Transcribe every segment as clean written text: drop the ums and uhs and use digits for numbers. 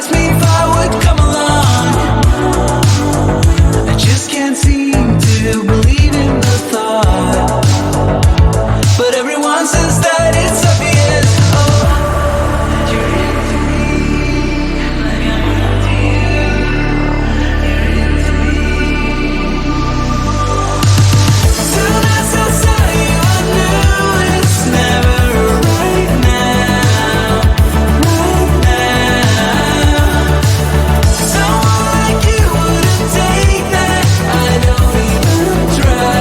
asked me if I would come along. I just can't seem to believe in the thought, but everyone says that it's obvious. Oh, that you're into me, like I'm into you. You're into me. Soon as I saw you, I knew it's never right now, right now. Someone like you wouldn't take that. I don't even try,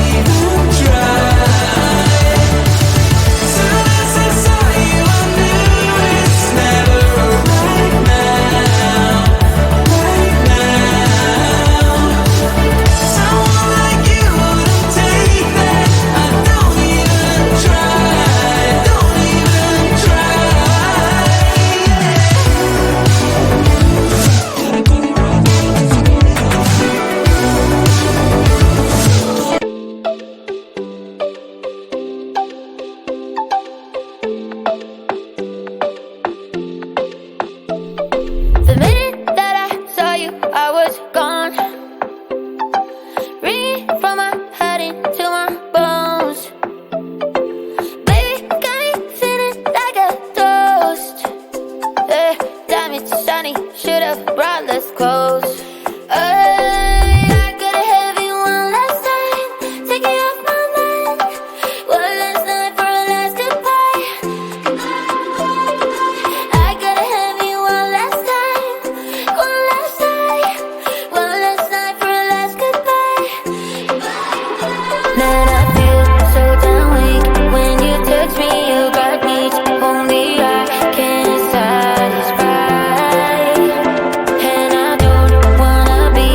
even try. Soon as I saw you, I knew it's never right now, right now. Someone like you wouldn't take that. I don't even try, don't even try. The minute that I saw you, I was gone. Ringing from my head into my bones. Baby, got me feeling like a toast. Diamonds shiny, should've brought less clothes. I gotta have you one last time, take you off my mind. One last night for a last goodbye. I gotta have you one last time, one last night, one last night for a last goodbye. Man, I feel so damn weak when you touch me. You got needs only I can satisfy, and I don't wanna be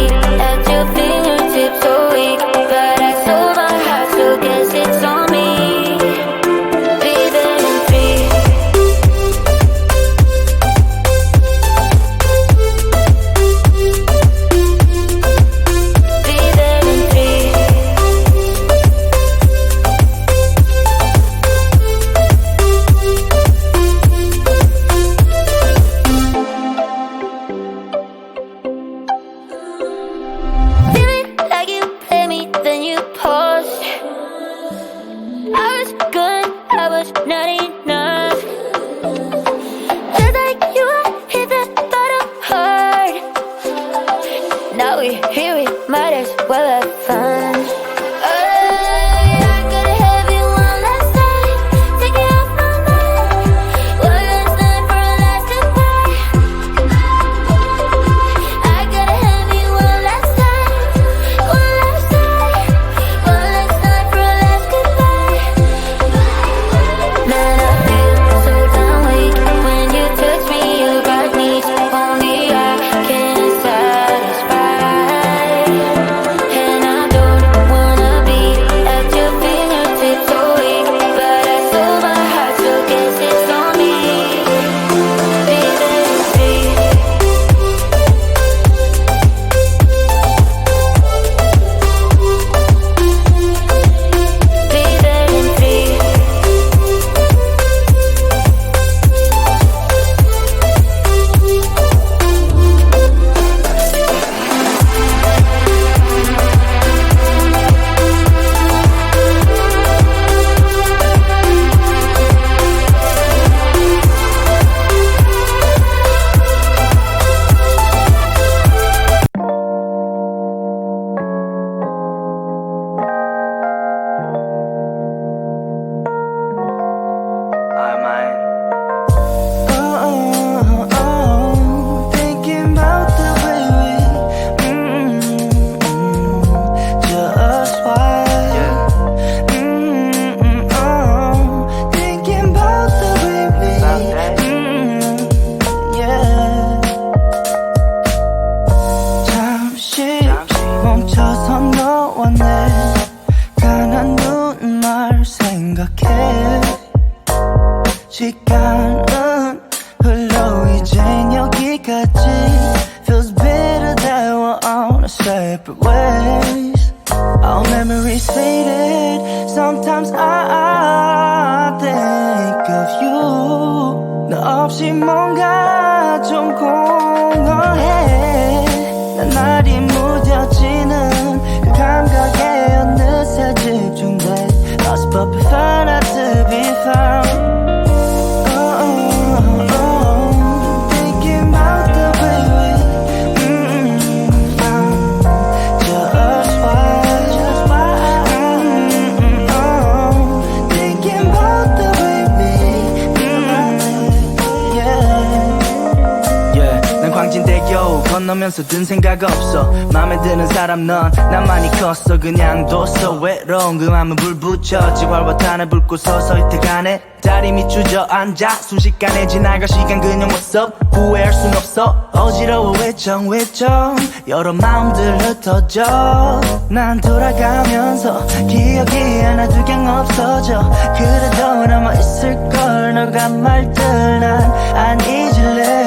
at your fingertips so weak, but I sold my heart, so guess it's on me. Breathing in free. Breathing in free. Feeling like you play me, then you pause. I was good, I was not enough. Just like you, I hit the bottom hard. Now we're here, we might as well have fun. I gotta have you one last time, take you off my mind. One last night for a last goodbye. I gotta have you one last time, one last night, one last night for a last goodbye. Man, I feel so damn weak when you touch me. You got needs only I can satisfy, and I don't wanna be at your fingertips so weak, but I sold my heart, so guess it's on me. Breathing free. Breathing free. Thinking about the way we just watch. Thinking about the way we yeah. 잠시 멈춰서 너와 내 가난 눈말 생각해. 시간은 흘러 이젠 여기까지. Feels bitter that we're on a separate ways. Our memories faded. Sometimes I think of you. 너 없이 뭔가 좀 말이 무뎌지는 그 감각에 어느새 집중돼 Lost but found out to be found Thinking about the way we just why Thinking about the way we yeah 난 광진대교 건너면서 든 생각 없어 맘에 드는 사람 넌 나만이 컸어 그냥 뒀어 외로운 그 맘은 불 붙여 지활과 탄을 붉고 서서히 태가네 다리 밑 주저앉아 순식간에 지나갈 시간 그냥 what's up 후회할 순 없어 어지러워 외청 여러 마음들 흩어져 난 돌아가면서 기억이 하나 두 경 없어져 그래도 남아있을걸 너가 말들 난 안 잊을래